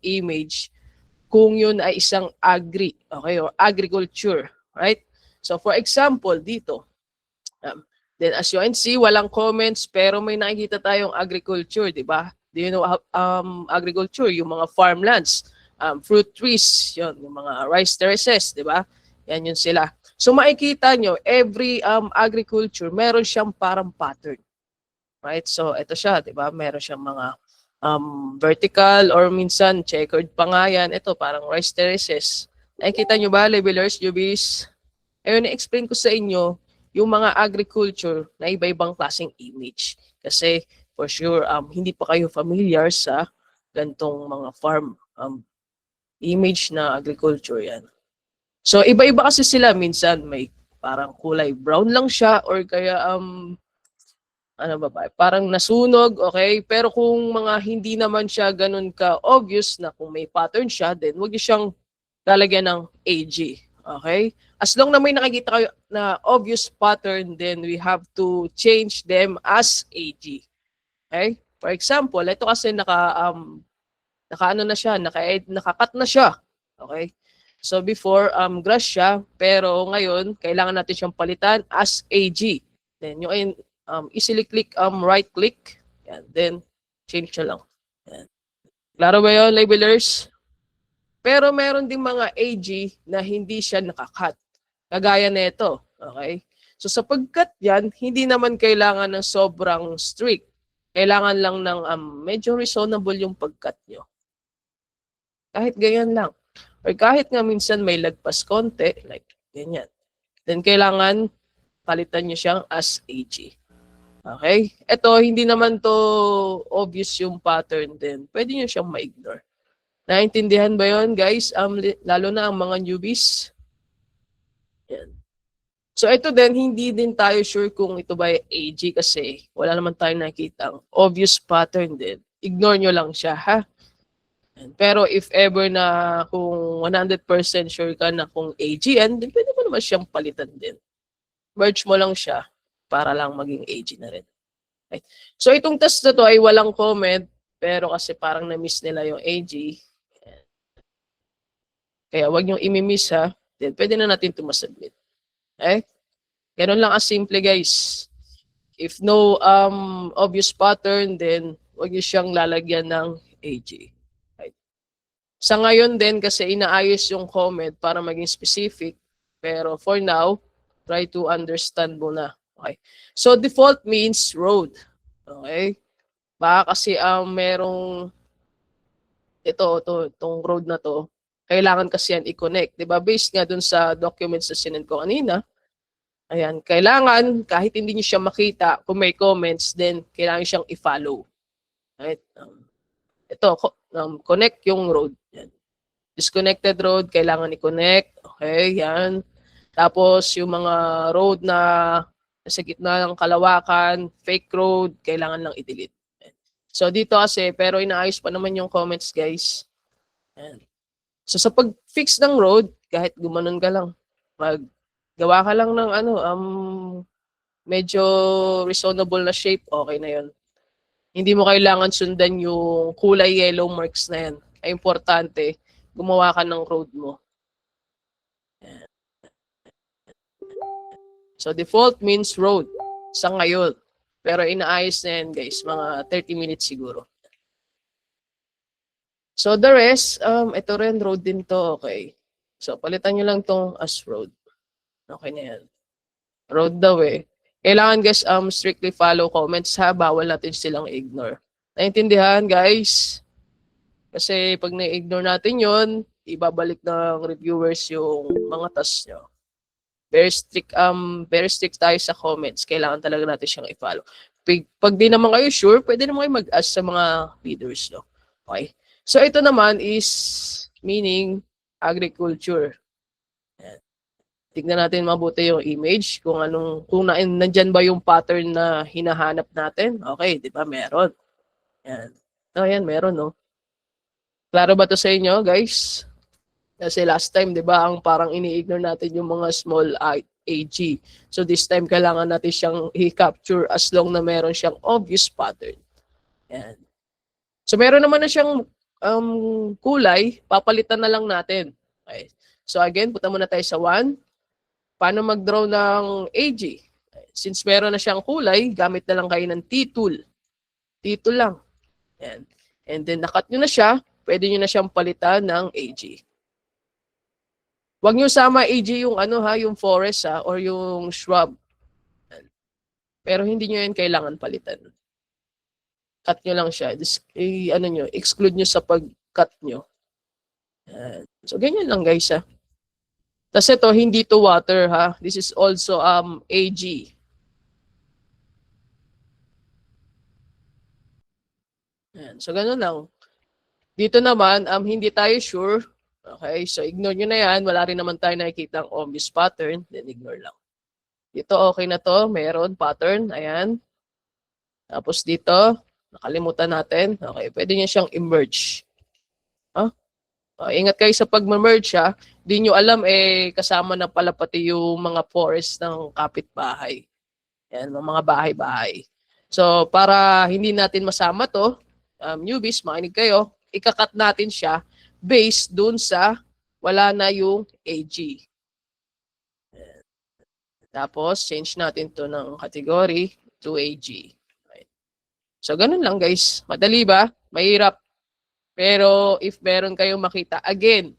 image kung yun ay isang agri, okay, or agriculture, right? So for example, dito, then as you can see, walang comments pero may nakikita tayong agriculture, di ba? Do you know agriculture, yung mga farmlands, fruit trees, yun, yung mga rice terraces, di ba? Yan yun sila. So makikita nyo, every agriculture, meron siyang parang pattern. Right? So ito siya, di ba? Meron siyang mga vertical or minsan checkered pa nga yan. Ito, parang rice terraces. Nakikita nyo ba, levelers, newbies? Ayun, na-explain ko sa inyo yung mga agriculture na iba-ibang klaseng image. Kasi for sure, hindi pa kayo familiar sa gantong mga farm image na agriculture yan. So iba-iba kasi sila, minsan may parang kulay brown lang siya or kaya ano ba, parang nasunog, okay? Pero kung mga hindi naman siya ganun ka-obvious na kung may pattern siya, then huwag niyo siyang lalagyan ng AG, okay? As long na may nakikita kayo na obvious pattern, then we have to change them as AG. Okay? For example, ito kasi naka-ano na siya, naka-cut na siya. Okay? So before, grass siya, pero ngayon, kailangan natin siyang palitan as AG. Then yung easily click, right click, yan, then change siya lang. Yan. Klaro ba yun, labelers? Pero meron ding mga AG na hindi siya nakakat. Kagaya nito, okay? So sa pagkat yan, hindi naman kailangan ng sobrang strict. Kailangan lang ng medyo reasonable yung pagkat nyo. Kahit ganyan lang. Or kahit nga minsan may lagpas konti, like ganyan. Then kailangan palitan nyo siyang as AG. Okay? Ito, hindi naman to obvious yung pattern din. Pwede nyo siyang ma-ignore. Naintindihan ba yon, guys? Lalo na ang mga newbies. Yan. So ito din, hindi din tayo sure kung ito ba AG kasi wala naman tayong nakikita. Obvious pattern din. Ignore nyo lang siya, ha? Yan. Pero if ever na kung 100% sure ka na kung AG yan, then pwede mo naman siyang palitan din. Merge mo lang siya para lang maging AG na rin. Right? So itong test na to ay walang comment, pero kasi parang na-miss nila yung AG. Kaya wag niyong imi-miss, ha. Then pwede na natin ito masubmit. Okay? Ganun lang as simple, guys. If no obvious pattern, then wag niyo siyang lalagyan ng AG. Right? Sa ngayon din, kasi inaayos yung comment para maging specific. Pero for now, try to understand muna. Okay? So default means road. Okay? Baka kasi merong itong road na to, kailangan kasi yan i-connect. Diba? Based nga dun sa documents na sinend ko kanina, ayan, kailangan, kahit hindi nyo siya makita, kung may comments, then kailangan siyang i-follow. Right? Ito, connect yung road. Yan. Disconnected road, kailangan i-connect. Okay, yan. Tapos, yung mga road na sa gitna ng kalawakan, fake road, kailangan lang i-delete. So, dito kasi, pero inaayos pa naman yung comments, guys. Yan. So sa pag-fix ng road, kahit gumanon ka lang, maggawa ka lang ng medyo reasonable na shape, okay na 'yon. Hindi mo kailangan sundan yung kulay yellow marks na 'yan. Ay importante, gumawa ka ng road mo. So default means road sa ngayon. Pero inaayos na yan, guys, mga 30 minutes siguro. So the rest, ito rin, road din to, okay. So palitan nyo lang tong as road. Okay na yan. Road daw eh. Kailangan guys, strictly follow comments ha, bawal natin silang ignore. Naintindihan guys? Kasi pag na-ignore natin yon, ibabalik ng reviewers yung mga tasks nyo. Very strict tayo sa comments. Kailangan talaga natin siyang i-follow. Pag di naman kayo sure, pwede naman kayo mag-ask sa mga leaders, no? Okay. So ito naman is meaning agriculture. Ayan. Tignan natin mabuti yung image kung nandiyan ba yung pattern na hinahanap natin. Okay, 'di ba? Meron. Ayan. Oh, ayan, meron, no. Klaro ba 'to sa inyo, guys? Kasi last time, 'di ba, ang parang ini-ignore natin yung mga small AG. So this time kailangan natin siyang i-capture as long na meron siyang obvious pattern. Ayan. So meron naman na siyang kulay, papalitan na lang natin. Okay. So again, punta muna tayo sa 1. Paano mag-draw ng AG? Since meron na siyang kulay, gamit na lang kayo ng T-tool. T-tool lang. Yan. And then nakat nyo na siya, pwede nyo na siyang palitan ng AG. Huwag nyo sama AG yung yung forest or yung shrub. Pero hindi nyo yan kailangan palitan. Cut nyo lang siya. Exclude nyo sa pag-cut nyo. So ganyan lang guys Tapos ito, hindi to water This is also AG. So ganun lang. Dito naman, hindi tayo sure. Okay, so ignore nyo na yan. Wala rin naman tayo nakikita ang obvious pattern. Then ignore lang. Dito okay na to. Meron pattern. Ayan. Tapos dito, nakalimutan natin. Okay, pwede nyo siyang emerge. Ingat kayo sa pag-merge Di nyo alam kasama na pala pati yung mga forest ng kapitbahay. Yan, mga bahay-bahay. So para hindi natin masama to, newbies, makinig kayo, ikakat natin siya based dun sa wala na yung AG. Tapos change natin to ng category to AG. Right. So ganun lang guys. Madali ba? Mahirap. Pero if meron kayong makita, again,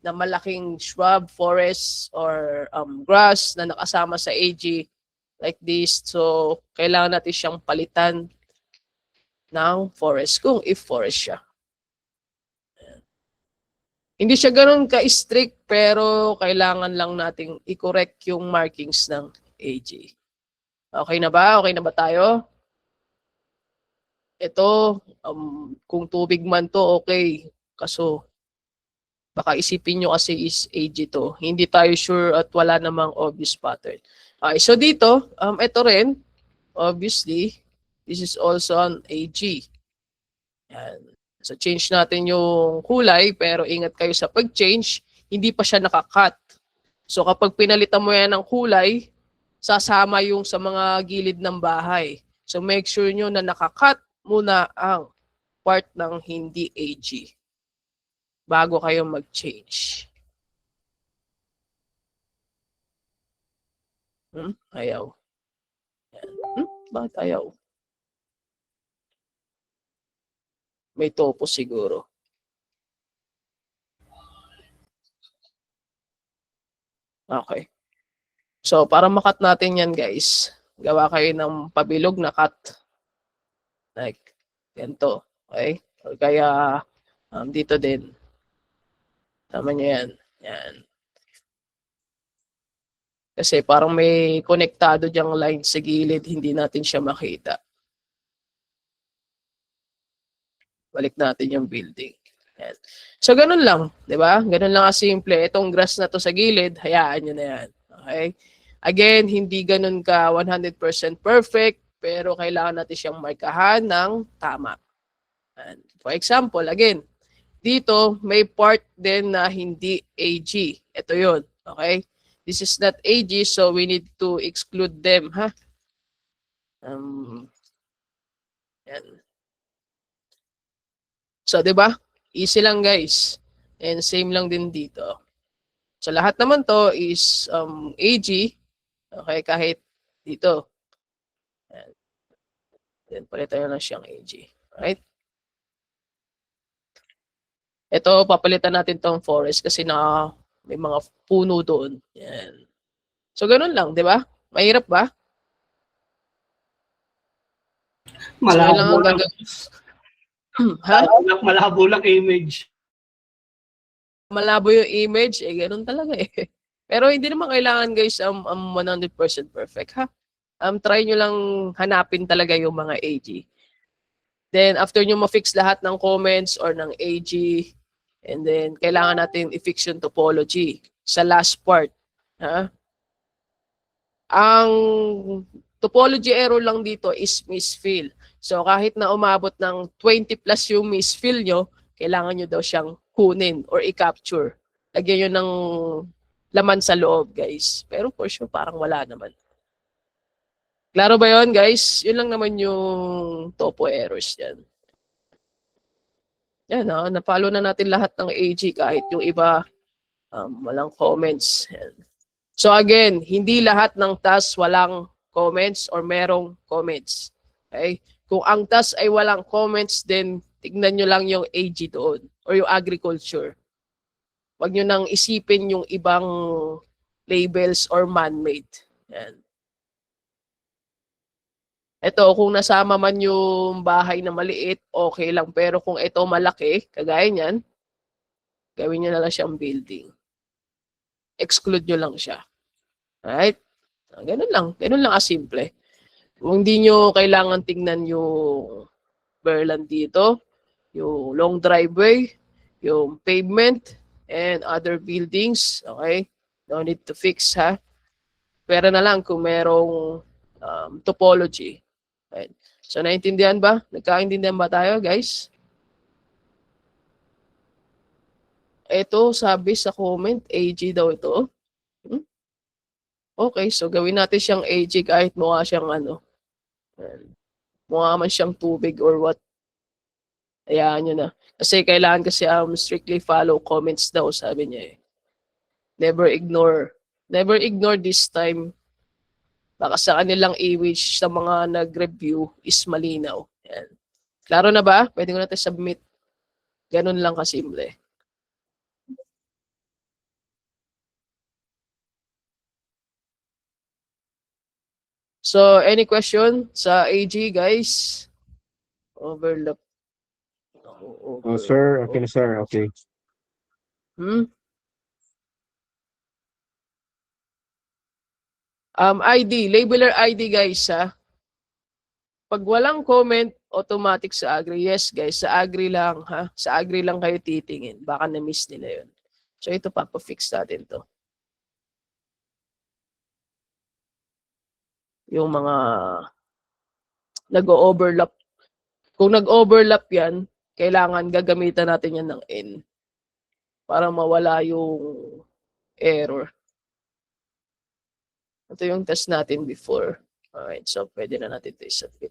na malaking shrub, forest, or grass na nakasama sa AG, like this, so kailangan natin siyang palitan ng forest kung if forest siya. Hindi siya ganun ka-strict pero kailangan lang nating i-correct yung markings ng AG. Okay na ba? Okay na ba tayo? Ito, kung tubig man to, okay. Kaso, baka isipin nyo kasi is AG to. Hindi tayo sure at wala namang obvious pattern. Okay, so dito, ito rin, obviously, this is also an AG. Yan. So change natin yung kulay, pero ingat kayo sa pag-change, hindi pa siya nakakat. So kapag pinalitan mo yan ng kulay, sasama yung sa mga gilid ng bahay. So make sure nyo na nakakat muna ang part ng hindi AG bago kayo mag-change. Ayaw. Bakit ayaw? May topo siguro. Okay. So, para makat natin yan, guys, gawa kayo ng pabilog na cut. Like, ganito. Okay? O kaya, dito din. Tama nyo yan. Yan. Kasi parang may konektado dyang line sa gilid, hindi natin siya makita. Balik natin yung building. Yan. So, ganun lang. Diba? Ganun lang kasimple. Itong grass na to sa gilid, hayaan nyo na yan. Okay? Again, hindi ganun ka 100% perfect, pero kailangan natin siyang markahan ng tama. And for example, again, dito may part din na hindi AG. Ito yun. Okay? This is not AG, so we need to exclude them. Yan. So, di ba? Easy lang, guys. And same lang din dito. So, lahat naman to is AG. Okay, kahit dito. Yan. Then, palitan na lang siyang AG. Right? Ito, papalitan natin tong forest kasi may mga puno doon. Yan. So, ganun lang, di ba? Mahirap ba? Malabo lang. Malabo lang image. Malabo yung image, ganun talaga Pero hindi naman kailangan guys 100% perfect try nyo lang hanapin talaga yung mga AG. Then after nyo ma-fix lahat ng comments or ng AG, and then kailangan natin i-fix yung topology sa last part. Ang topology error lang dito is misfill. So kahit na umabot ng 20 plus yung misfill nyo, kailangan nyo daw siyang kunin or i-capture. Lagyan nyo ng laman sa loob, guys. Pero for sure, parang wala naman. Klaro ba yun, guys? Yun lang naman yung topo errors yan. Yan, na-follow na natin lahat ng AG kahit yung iba walang comments. Yan. So again, hindi lahat ng task walang comments or merong comments. Okay? Kung ang task ay walang comments, then tignan nyo lang yung AG doon or yung agriculture. Huwag nyo nang isipin yung ibang labels or man-made. Yan. Ito, kung nasama man yung bahay na maliit, okay lang. Pero kung ito malaki, kagaya niyan, gawin nyo na lang siyang building. Exclude nyo lang siya. Alright? Ganun lang. Ganun lang asimple. Kung hindi nyo kailangan tingnan yung Berland dito, yung long driveway, yung pavement, and other buildings, okay? No need to fix, ha? Pero na lang kung merong topology. Right. So, naintindihan ba? Nagkaintindihan ba tayo, guys? Ito, sabi sa comment, AG daw ito. Okay, so gawin natin siyang AG kahit mukha siyang mukha man siyang tubig or what. Hayaan nyo na. Kasi kailangan kasi strictly follow comments daw, sabi niya eh. Never ignore this time. Baka sa kanilang image sa mga nag-review is malinaw. Yan. Klaro na ba? Pwede ko natin submit. Ganun lang kasimple. So, any question sa AG, guys? Overlap. Sir, okay na sir, okay. ID, labeler ID, guys, ha? Pag walang comment, automatic sa Agri. Yes, guys, sa Agri lang, ha? Sa Agri lang kayo titingin. Baka na-miss nila yun. So, ito, papafix natin to. Yung mga nag-overlap. Kung nag-overlap yan, kailangan gagamitan natin yan ng N para mawala yung error. Ito yung test natin before. Alright, so pwede na natin ito i-submit.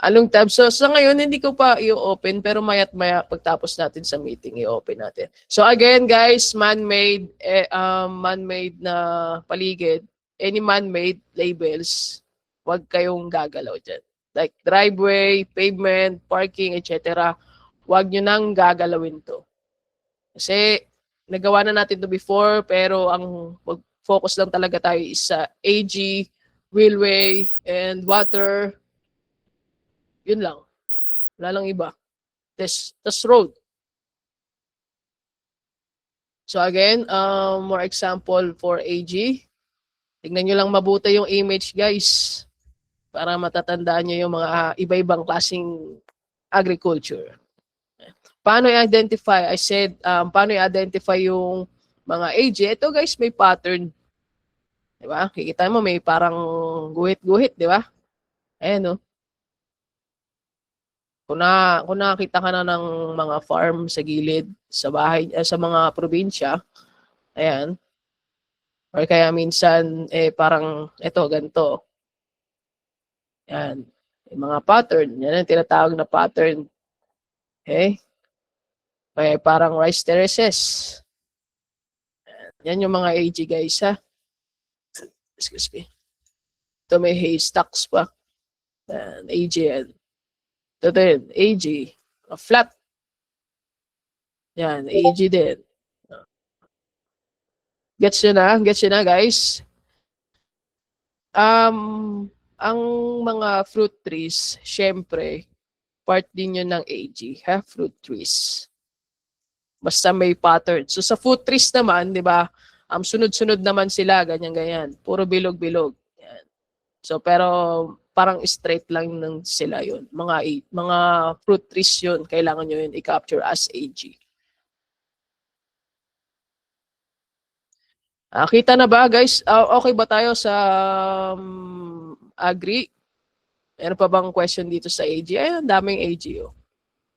Anong tab? So sa ngayon, hindi ko pa i-open, pero maya't maya pagtapos natin sa meeting, i-open natin. So again, guys, man-made na paligid, any man-made labels, huwag kayong gagalaw dyan. Like driveway, pavement, parking, etc. Huwag nyo nang gagalawin to. Kasi nagawa na natin to before, pero ang focus lang talaga tayo is sa AG, wheelway, and water. Yun lang. Wala lang iba. Test road. So again, more example for AG. Tignan nyo lang mabuti yung image, guys, para matatandaan nyo yung mga iba-ibang klaseng agriculture. Paano i-identify? I said, paano i-identify yung mga AG? Ito, guys, may pattern. Diba? Kikita mo, may parang guhit-guhit, diba? Ayan, no? Kung nakakita ka na ng mga farm sa gilid, sa bahay, sa mga probinsya, ayan. Or kaya minsan, parang, ito, ganito. Ayan. Yung mga pattern. Yan ang tinatawag na pattern. Okay? Kaya parang rice terraces. Yan yung mga AG, guys, ha? Excuse me. Ito may haystacks pa. Ayan, AG yan. Ito din, AG. Flat. Yan, AG din. Gets nyo na? Gets nyo na, guys? Ang mga fruit trees, syempre, part din yun ng AG, ha? Fruit trees. Basta may pattern. So sa fruit trees naman, di ba, sunod-sunod naman sila, ganyan-ganyan. Puro bilog-bilog. Yan. So pero parang straight lang ng sila yun. Mga fruit trees yun, kailangan nyo yun i-capture as AG. Kita na ba, guys? Okay ba tayo sa Agri? Meron pa bang question dito sa AG? Ayun, daming AG. Oh.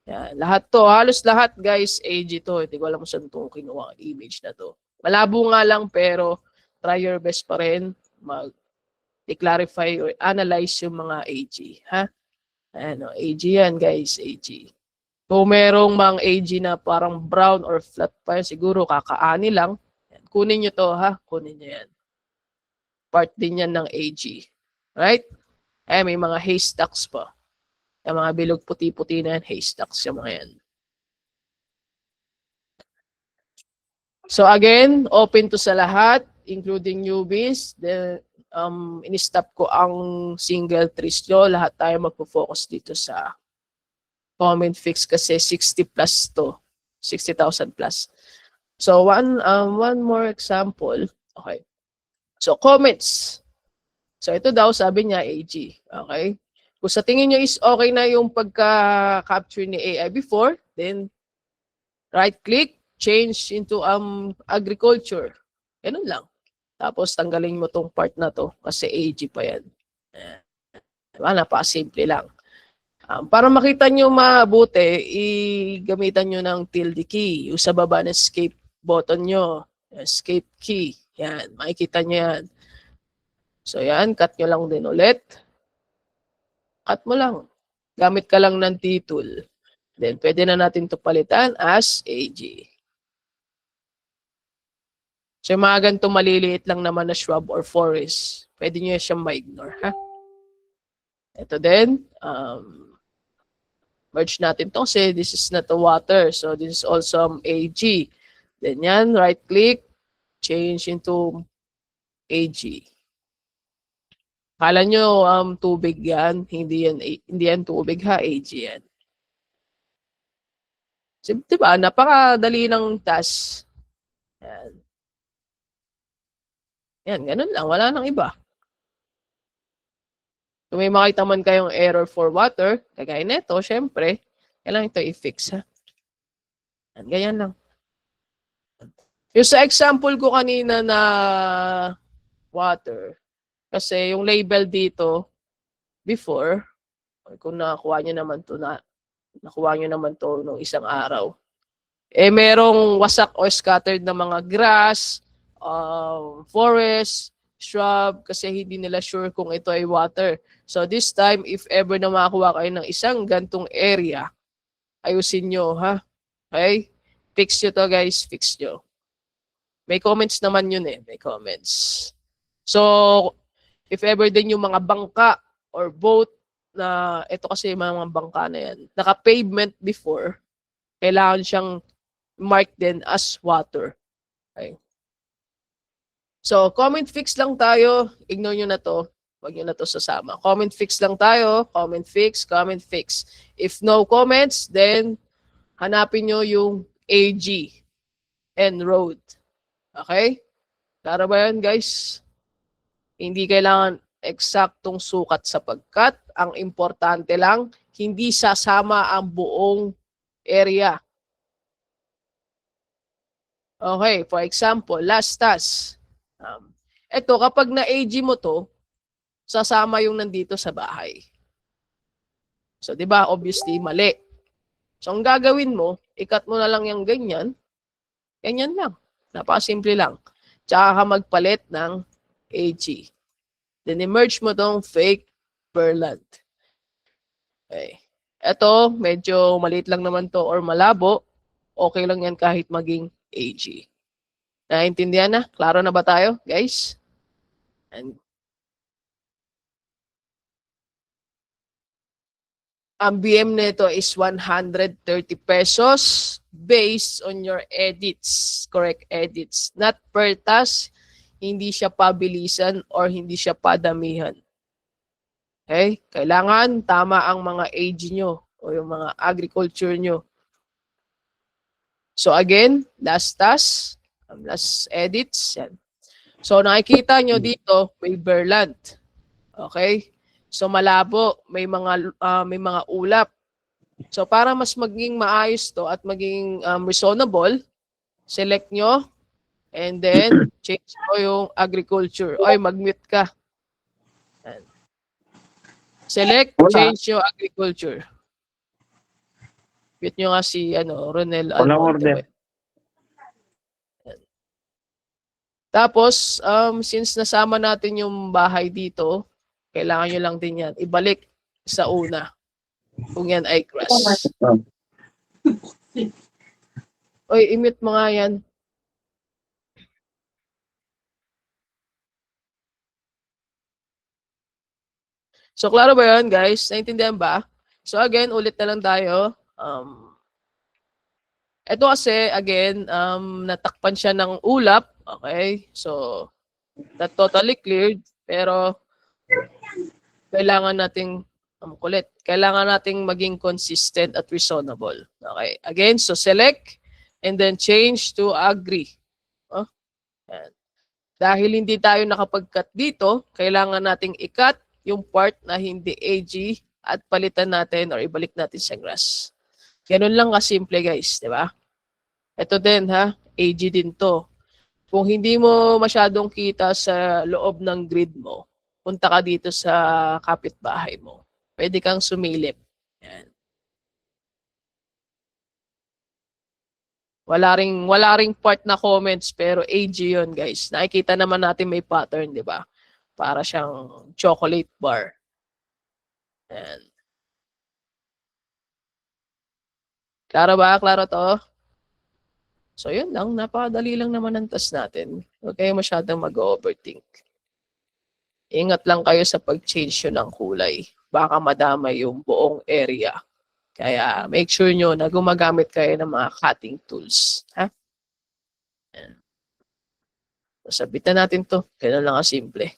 Yan, lahat to, halos lahat, guys, AG to. Hindi ko alam kung saan itong kinuha ang image na to. Malabo nga lang, pero try your best pa rin mag-clarify or analyze yung mga AG. Ha? Ano, AG yan, guys, AG. Kung merong mga AG na parang brown or flat pa yan, siguro kakaani lang. Yan. Kunin nyo to ha, kunin nyo yan. Part din yan ng AG. Right? Eh, may mga haystacks pa. Yung mga bilog puti-puti na yan, haystacks yung mga yan. So again, open to sa lahat, including newbies. Then, in-stop ko ang single trees nyo. Lahat tayo magpo-focus dito sa comment fix kasi 60 plus to. 60,000 plus. So one more example. Okay. So comments. So ito daw sabi niya AG. Okay. Kung sa tingin niyo is okay na yung pagka-capture ni AI before, then right click, change into agriculture. Ganun lang. Tapos tanggalin mo tong part na to kasi AG pa yan. Diba? Napaka-simple lang. Para makita nyo mabuti, i-gamitan nyo ng tilde key. Yung sa baba ng escape button nyo. Escape key. Yan. Makikita nyo yan. So yan. Cut nyo lang din ulit. Cut mo lang. Gamit ka lang ng T-tool. Then pwede na natin ito palitan as AG. So yung mga ganito maliliit lang naman na shrub or forest. Pwede nyo siyang ma-ignore. Ha? Ito din. Merge natin to kasi this is not the water. So this is also AG. Then yan, right click, change into AG. Kala nyo tubig yan, hindi yan tubig ha, AG yan. So, diba, napakadali ng task. Yan. Yan, ganun lang, wala nang iba. Kung may makita man kayong error for water, kagaya nito, syempre, kailangan ito i-fix, ha? Yan, ganyan lang. Yung sa example ko kanina na water, kasi yung label dito, before, kung nakuha nyo naman to nung isang araw, eh merong wasak o scattered na mga grass, forest, shrub, kasi hindi nila sure kung ito ay water. So this time, if ever na makakuha kayo ng isang gantong area, ayusin nyo, ha? Okay? Fix nyo to, guys. Fix nyo. May comments naman yun eh. May comments. So, if ever din yung mga bangka or boat na, ito kasi mga bangka na yan, naka-pavement before, kailangan siyang mark din as water. Okay? So, comment fix lang tayo. Ignore nyo na to. Huwag nyo na to sasama. Comment fix lang tayo. Comment fix, comment fix. If no comments, then hanapin nyo yung AG and road. Okay? Klaro ba yan, guys? Hindi kailangan eksaktong sukat sa pagkat. Ang importante lang, hindi sasama ang buong area. Okay, for example, last task. Ito, kapag na-AG mo to, sasama yung nandito sa bahay. So, di ba, obviously, mali. So, ang gagawin mo, ikat mo na lang yung ganyan. Ganyan lang. Napakasimple lang. Tsaka ka magpalit ng AG. Then, i-merge mo tong fake Berland. Okay. Ito, medyo maliit lang naman to or malabo. Okay lang yan kahit maging AG. Naintindihan na? Klaro na ba tayo, guys? And ang BM nito is 130 pesos based on your edits, correct edits. Not per task, hindi siya pabilisan or hindi siya padamihan. Okay? Kailangan tama ang mga age nyo o yung mga agriculture nyo. So again, last task, last edits. Yan. So nakikita nyo dito, may Berland. Okay? So malabo, may mga ulap. So para mas maging maayos to at maging reasonable, select nyo and then change mo yung agriculture. Oy, mag-mute ka. Yan. Select, change yung agriculture. Mute nyo nga si Ronel Almonte. Tapos, since nasama natin yung bahay dito, kailangan nyo lang din yan ibalik sa una. Kung yan ay grass. Oy, i-mute mo nga yan. So, klaro ba yun, guys? Naintindihan ba? So, again, ulit na lang tayo. Ito kasi, again, natakpan siya ng ulap. Okay? So, not totally cleared. Pero, kailangan nating kulit. Kailangan nating maging consistent at reasonable. Okay? Again, so select and then change to agree. Oh? Yan. Dahil hindi tayo nakapag-cut dito, kailangan nating i-cut yung part na hindi AG at palitan natin or ibalik natin sa grass. Ganun lang kasimple, guys. Di ba? Ito din, ha? AG din to. Kung hindi mo masyadong kita sa loob ng grid mo, punta ka dito sa kapitbahay mo. Pwede kang sumilip. Yan. Wala ring part na comments pero AG yun, guys. Nakikita naman natin may pattern, di ba? Para siyang chocolate bar. Yan. Klaro ba? Klaro to? So yun lang, napakadali lang naman ang test natin. Huwag kayo masyadong mag-overthink. Ingat lang kayo sa pag-change yun ng kulay. Baka madamay yung buong area. Kaya make sure nyo na gumagamit kayo ng mga cutting tools. Ha? Sabitan natin to. Ganun lang kasimple.